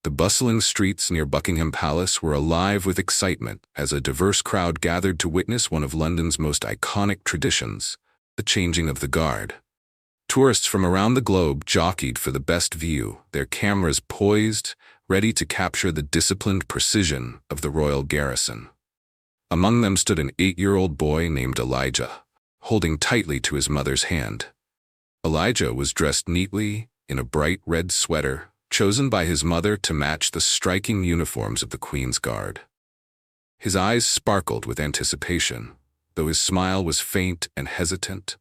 The bustling streets near Buckingham Palace were alive with excitement as a diverse crowd gathered to witness one of London's most iconic traditions, the changing of the guard. Tourists from around the globe jockeyed for the best view, their cameras poised, ready to capture the disciplined precision of the royal garrison. Among them stood an 8-year-old boy named Elijah, holding tightly to his mother's hand. Elijah was dressed neatly in a bright red sweater, chosen by his mother to match the striking uniforms of the Queen's Guard. His eyes sparkled with anticipation, though his smile was faint and hesitant.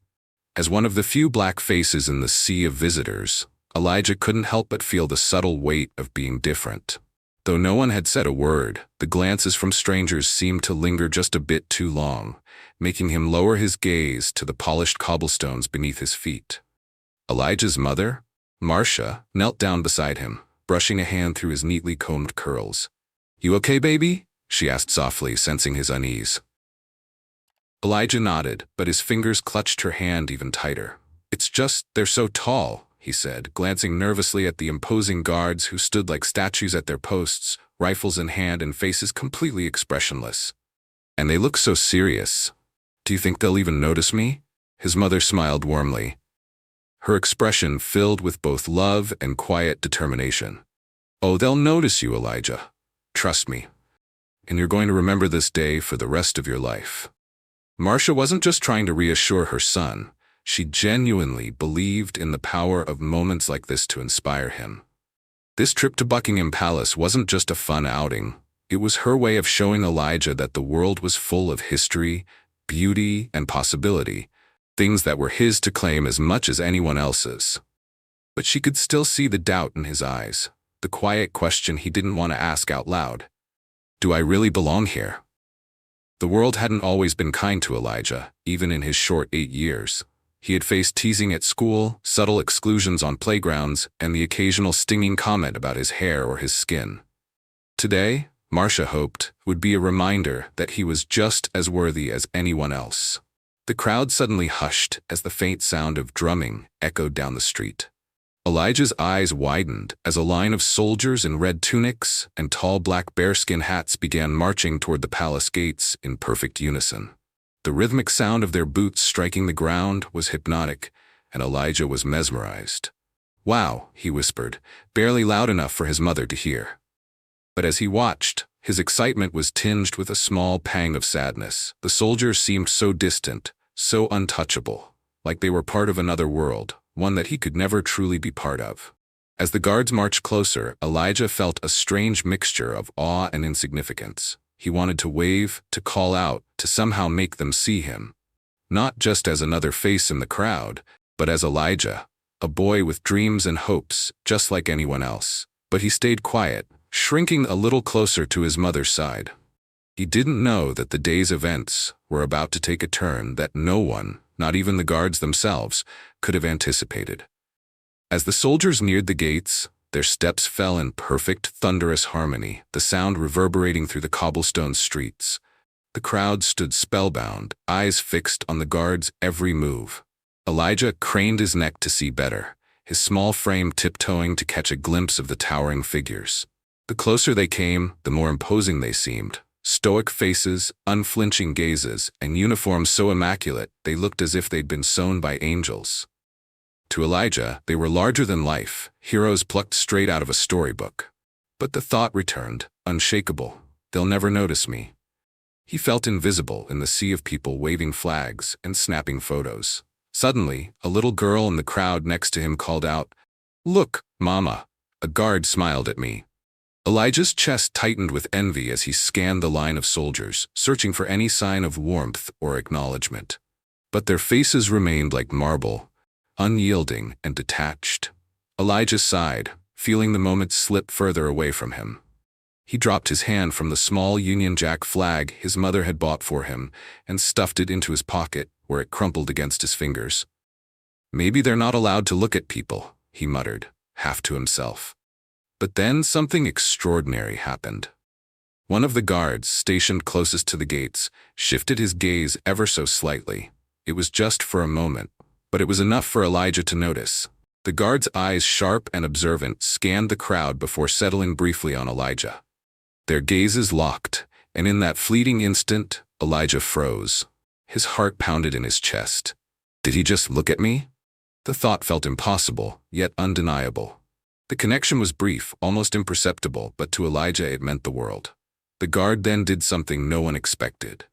As one of the few black faces in the sea of visitors, Elijah couldn't help but feel the subtle weight of being different. Though no one had said a word, the glances from strangers seemed to linger just a bit too long, making him lower his gaze to the polished cobblestones beneath his feet. Elijah's mother, Marcia, knelt down beside him, brushing a hand through his neatly combed curls. "You okay, baby?" she asked softly, sensing his unease. Elijah nodded, but his fingers clutched her hand even tighter. "It's just, they're so tall," he said, glancing nervously at the imposing guards who stood like statues at their posts, rifles in hand and faces completely expressionless. "And they look so serious. Do you think they'll even notice me?" His mother smiled warmly, her expression filled with both love and quiet determination. "Oh, they'll notice you, Elijah. Trust me. And you're going to remember this day for the rest of your life." Marcia wasn't just trying to reassure her son. She genuinely believed in the power of moments like this to inspire him. This trip to Buckingham Palace wasn't just a fun outing. It was her way of showing Elijah that the world was full of history, beauty, and possibility, things that were his to claim as much as anyone else's. But she could still see the doubt in his eyes, the quiet question he didn't want to ask out loud. Do I really belong here? The world hadn't always been kind to Elijah, even in his short 8 years. He had faced teasing at school, subtle exclusions on playgrounds, and the occasional stinging comment about his hair or his skin. Today, Marcia hoped, would be a reminder that he was just as worthy as anyone else. The crowd suddenly hushed as the faint sound of drumming echoed down the street. Elijah's eyes widened as a line of soldiers in red tunics and tall black bearskin hats began marching toward the palace gates in perfect unison. The rhythmic sound of their boots striking the ground was hypnotic, and Elijah was mesmerized. "Wow," he whispered, barely loud enough for his mother to hear. But as he watched, his excitement was tinged with a small pang of sadness. The soldiers seemed so distant, so untouchable, like they were part of another world, one that he could never truly be part of. As the guards marched closer, Elijah felt a strange mixture of awe and insignificance. He wanted to wave, to call out, to somehow make them see him. Not just as another face in the crowd, but as Elijah, a boy with dreams and hopes, just like anyone else. But he stayed quiet, shrinking a little closer to his mother's side. He didn't know that the day's events were about to take a turn that no one, not even the guards themselves, could have anticipated. As the soldiers neared the gates, their steps fell in perfect, thunderous harmony, the sound reverberating through the cobblestone streets. The crowd stood spellbound, eyes fixed on the guards' every move. Elijah craned his neck to see better, his small frame tiptoeing to catch a glimpse of the towering figures. The closer they came, the more imposing they seemed. Stoic faces, unflinching gazes, and uniforms so immaculate they looked as if they'd been sewn by angels. To Elijah, they were larger than life, heroes plucked straight out of a storybook. But the thought returned, unshakable, "They'll never notice me." He felt invisible in the sea of people waving flags and snapping photos. Suddenly, a little girl in the crowd next to him called out, "Look, Mama." A guard smiled at me. Elijah's chest tightened with envy as he scanned the line of soldiers, searching for any sign of warmth or acknowledgement. But their faces remained like marble, unyielding and detached. Elijah sighed, feeling the moment slip further away from him. He dropped his hand from the small Union Jack flag his mother had bought for him and stuffed it into his pocket, where it crumpled against his fingers. "Maybe they're not allowed to look at people," he muttered, half to himself. But then something extraordinary happened. One of the guards, stationed closest to the gates, shifted his gaze ever so slightly. It was just for a moment, but it was enough for Elijah to notice. The guard's eyes, sharp and observant, scanned the crowd before settling briefly on Elijah. Their gazes locked, and in that fleeting instant, Elijah froze. His heart pounded in his chest. Did he just look at me? The thought felt impossible, yet undeniable. The connection was brief, almost imperceptible, but to Elijah it meant the world. The guard then did something no one expected.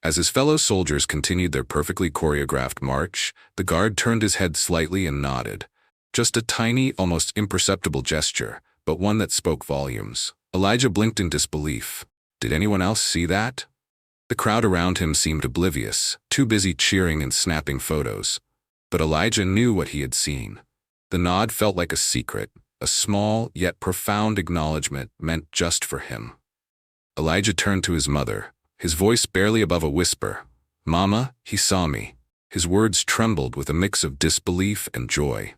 As his fellow soldiers continued their perfectly choreographed march, the guard turned his head slightly and nodded. Just a tiny, almost imperceptible gesture, but one that spoke volumes. Elijah blinked in disbelief. Did anyone else see that? The crowd around him seemed oblivious, too busy cheering and snapping photos. But Elijah knew what he had seen. The nod felt like a secret, a small yet profound acknowledgement meant just for him. Elijah turned to his mother, his voice barely above a whisper. "Mama, he saw me." His words trembled with a mix of disbelief and joy.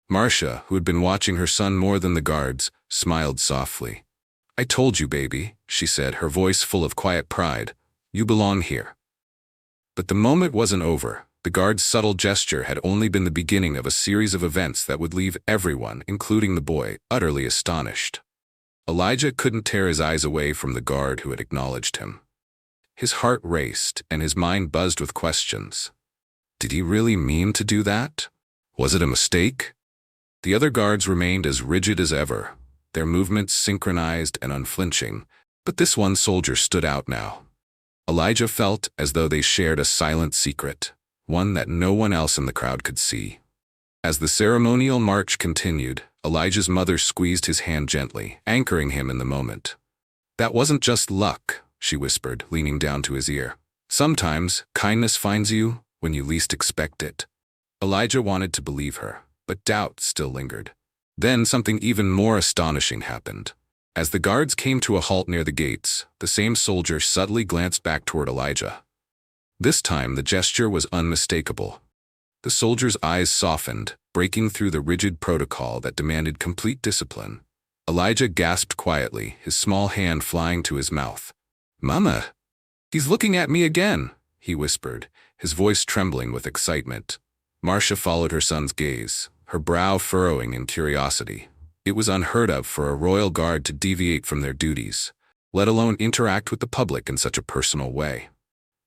Marcia, who had been watching her son more than the guards, smiled softly. "I told you, baby," she said, her voice full of quiet pride. "You belong here." But the moment wasn't over. The guard's subtle gesture had only been the beginning of a series of events that would leave everyone, including the boy, utterly astonished. Elijah couldn't tear his eyes away from the guard who had acknowledged him. His heart raced, and his mind buzzed with questions. Did he really mean to do that? Was it a mistake? The other guards remained as rigid as ever, their movements synchronized and unflinching, but this one soldier stood out now. Elijah felt as though they shared a silent secret, one that no one else in the crowd could see. As the ceremonial march continued, Elijah's mother squeezed his hand gently, anchoring him in the moment. "That wasn't just luck," she whispered, leaning down to his ear. "Sometimes kindness finds you when you least expect it." Elijah wanted to believe her, but doubt still lingered. Then something even more astonishing happened. As the guards came to a halt near the gates, the same soldier subtly glanced back toward Elijah. This time the gesture was unmistakable. The soldier's eyes softened, breaking through the rigid protocol that demanded complete discipline. Elijah gasped quietly, his small hand flying to his mouth. "Mama, he's looking at me again," he whispered, his voice trembling with excitement. Marcia followed her son's gaze, her brow furrowing in curiosity. It was unheard of for a royal guard to deviate from their duties, let alone interact with the public in such a personal way.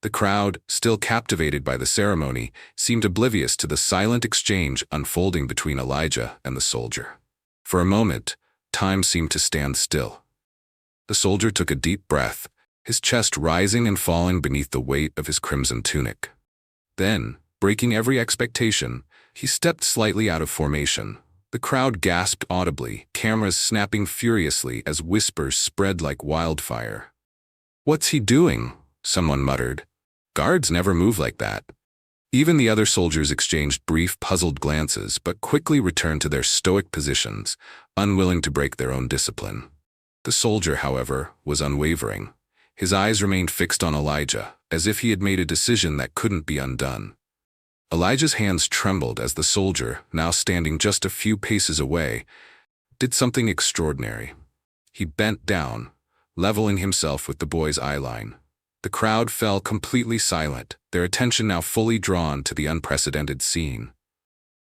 The crowd, still captivated by the ceremony, seemed oblivious to the silent exchange unfolding between Elijah and the soldier. For a moment, time seemed to stand still. The soldier took a deep breath, his chest rising and falling beneath the weight of his crimson tunic. Then, breaking every expectation, he stepped slightly out of formation. The crowd gasped audibly, cameras snapping furiously as whispers spread like wildfire. "What's he doing?" someone muttered. "Guards never move like that." Even the other soldiers exchanged brief, puzzled glances, but quickly returned to their stoic positions, unwilling to break their own discipline. The soldier, however, was unwavering. His eyes remained fixed on Elijah, as if he had made a decision that couldn't be undone. Elijah's hands trembled as the soldier, now standing just a few paces away, did something extraordinary. He bent down, leveling himself with the boy's eyeline. The crowd fell completely silent, their attention now fully drawn to the unprecedented scene.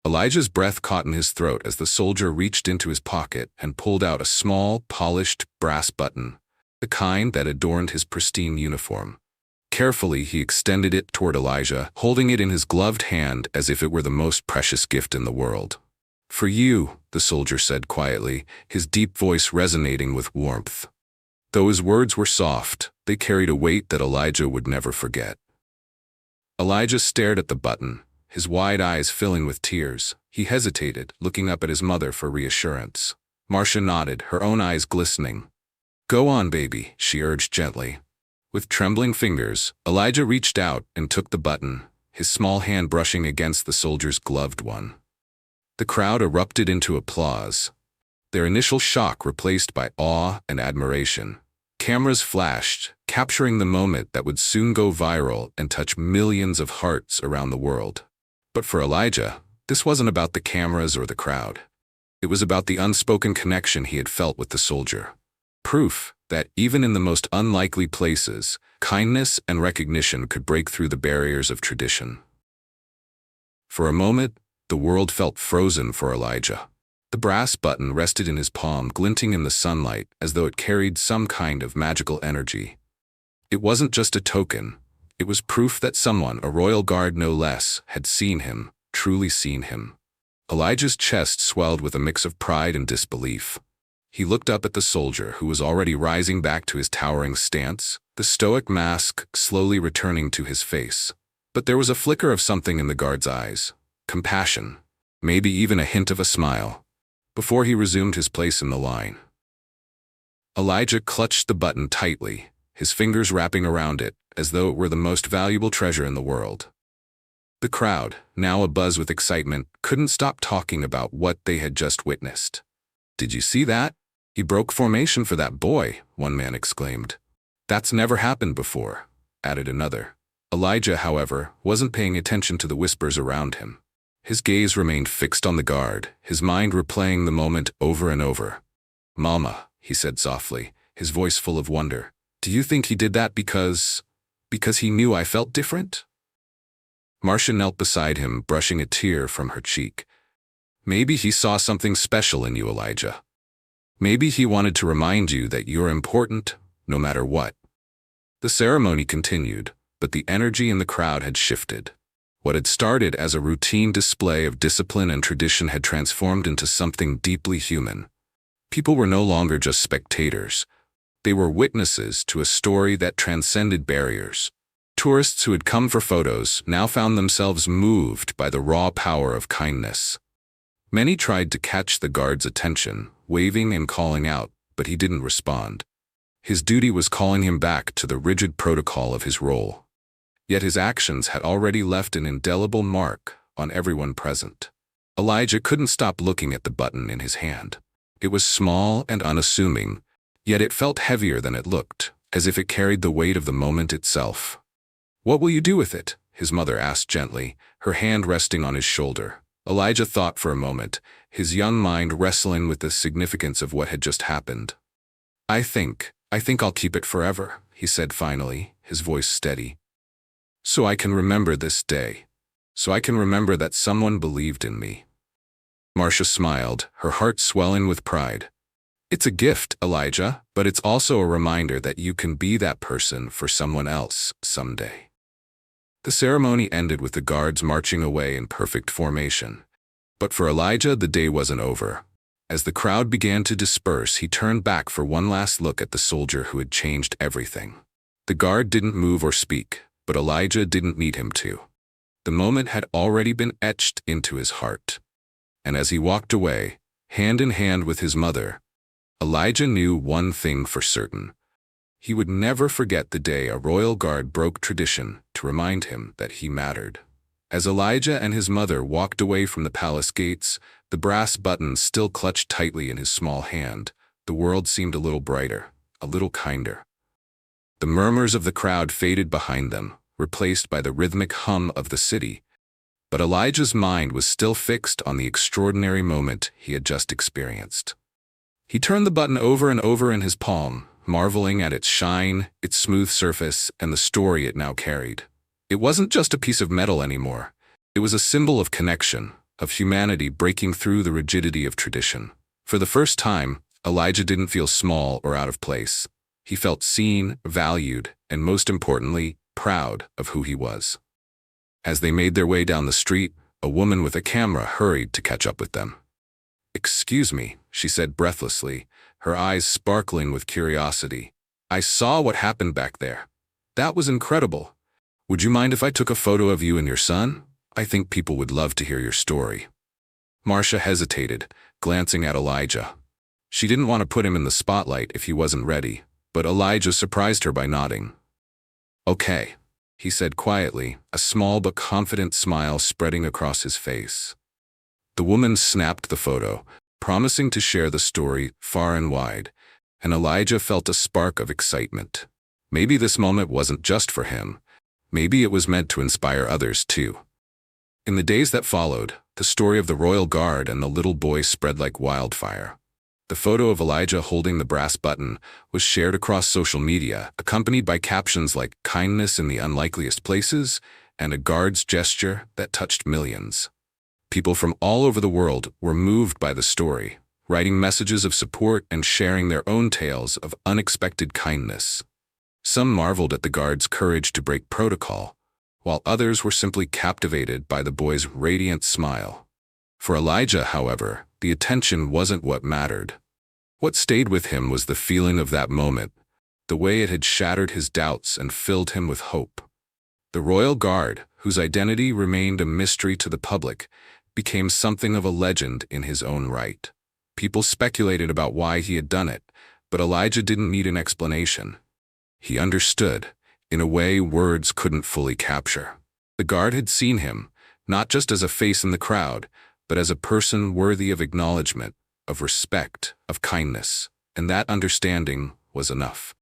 Elijah's breath caught in his throat as the soldier reached into his pocket and pulled out a small, polished brass button, the kind that adorned his pristine uniform. Carefully, he extended it toward Elijah, holding it in his gloved hand as if it were the most precious gift in the world. "For you," the soldier said quietly, his deep voice resonating with warmth. Though his words were soft, they carried a weight that Elijah would never forget. Elijah stared at the button, his wide eyes filling with tears. He hesitated, looking up at his mother for reassurance. Marcia nodded, her own eyes glistening. "Go on, baby," she urged gently. With trembling fingers, Elijah reached out and took the button, his small hand brushing against the soldier's gloved one. The crowd erupted into applause, their initial shock replaced by awe and admiration. Cameras flashed, capturing the moment that would soon go viral and touch millions of hearts around the world. But for Elijah, this wasn't about the cameras or the crowd. It was about the unspoken connection he had felt with the soldier. Proof that even in the most unlikely places, kindness and recognition could break through the barriers of tradition. For a moment, The world felt frozen for Elijah. The brass button rested in his palm, glinting in the sunlight as though it carried some kind of magical energy. It wasn't just a token. It was proof that someone, a royal guard no less, had seen him, truly seen him. Elijah's chest swelled with a mix of pride and disbelief. He looked up at the soldier who was already rising back to his towering stance, the stoic mask slowly returning to his face. But there was a flicker of something in the guard's eyes. Compassion. Maybe even a hint of a smile. Before he resumed his place in the line. Elijah clutched the button tightly, his fingers wrapping around it as though it were the most valuable treasure in the world. The crowd, now abuzz with excitement, couldn't stop talking about what they had just witnessed. "Did you see that? He broke formation for that boy," one man exclaimed. "That's never happened before," added another. Elijah, however, wasn't paying attention to the whispers around him. His gaze remained fixed on the guard, his mind replaying the moment over and over. "Mama," he said softly, his voice full of wonder, "do you think he did that because he knew I felt different?" Marcia knelt beside him, brushing a tear from her cheek. "Maybe he saw something special in you, Elijah. Maybe he wanted to remind you that you're important, no matter what." The ceremony continued, but the energy in the crowd had shifted. What had started as a routine display of discipline and tradition had transformed into something deeply human. People were no longer just spectators. They were witnesses to a story that transcended barriers. Tourists who had come for photos now found themselves moved by the raw power of kindness. Many tried to catch the guard's attention, waving and calling out, but he didn't respond. His duty was calling him back to the rigid protocol of his role. Yet his actions had already left an indelible mark on everyone present. Elijah couldn't stop looking at the button in his hand. It was small and unassuming, yet it felt heavier than it looked, as if it carried the weight of the moment itself. "What will you do with it?" his mother asked gently, her hand resting on his shoulder. Elijah thought for a moment, his young mind wrestling with the significance of what had just happened. I think I'll keep it forever," he said finally, his voice steady. "So I can remember this day. So I can remember that someone believed in me." Marcia smiled, her heart swelling with pride. "It's a gift, Elijah, but it's also a reminder that you can be that person for someone else someday." The ceremony ended with the guards marching away in perfect formation. But for Elijah, the day wasn't over. As the crowd began to disperse, he turned back for one last look at the soldier who had changed everything. The guard didn't move or speak, but Elijah didn't need him to. The moment had already been etched into his heart. And as he walked away, hand in hand with his mother, Elijah knew one thing for certain. He would never forget the day a royal guard broke tradition to remind him that he mattered. As Elijah and his mother walked away from the palace gates, the brass button still clutched tightly in his small hand, the world seemed a little brighter, a little kinder. The murmurs of the crowd faded behind them, replaced by the rhythmic hum of the city. But Elijah's mind was still fixed on the extraordinary moment he had just experienced. He turned the button over and over in his palm, marveling at its shine, its smooth surface, and the story it now carried. It wasn't just a piece of metal anymore. It was a symbol of connection, of humanity breaking through the rigidity of tradition. For the first time, Elijah didn't feel small or out of place. He felt seen, valued, and most importantly, proud of who he was. As they made their way down the street, a woman with a camera hurried to catch up with them. "Excuse me," she said breathlessly, her eyes sparkling with curiosity. "I saw what happened back there. That was incredible. Would you mind if I took a photo of you and your son? I think people would love to hear your story." Marcia hesitated, glancing at Elijah. She didn't want to put him in the spotlight if he wasn't ready, but Elijah surprised her by nodding. "Okay," he said quietly, a small but confident smile spreading across his face. The woman snapped the photo, promising to share the story far and wide, and Elijah felt a spark of excitement. Maybe this moment wasn't just for him. Maybe it was meant to inspire others too. In the days that followed, the story of the royal guard and the little boy spread like wildfire. The photo of Elijah holding the brass button was shared across social media, accompanied by captions like "kindness in the unlikeliest places" and "a guard's gesture that touched millions." People from all over the world were moved by the story, writing messages of support and sharing their own tales of unexpected kindness. Some marveled at the guard's courage to break protocol, while others were simply captivated by the boy's radiant smile. For Elijah, however, the attention wasn't what mattered. What stayed with him was the feeling of that moment, the way it had shattered his doubts and filled him with hope. The royal guard, whose identity remained a mystery to the public, became something of a legend in his own right. People speculated about why he had done it, but Elijah didn't need an explanation. He understood, in a way words couldn't fully capture. The guard had seen him, not just as a face in the crowd, but as a person worthy of acknowledgement, of respect, of kindness, and that understanding was enough.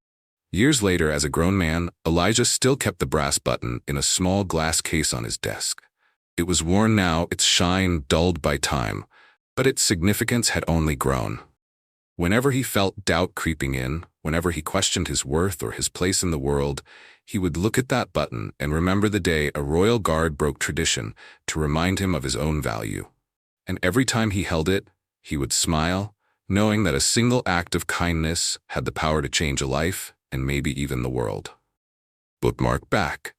Years later, as a grown man, Elijah still kept the brass button in a small glass case on his desk. It was worn now, its shine dulled by time, but its significance had only grown. Whenever he felt doubt creeping in, whenever he questioned his worth or his place in the world, he would look at that button and remember the day a royal guard broke tradition to remind him of his own value. And every time he held it, he would smile, knowing that a single act of kindness had the power to change a life and maybe even the world. Bookmark back.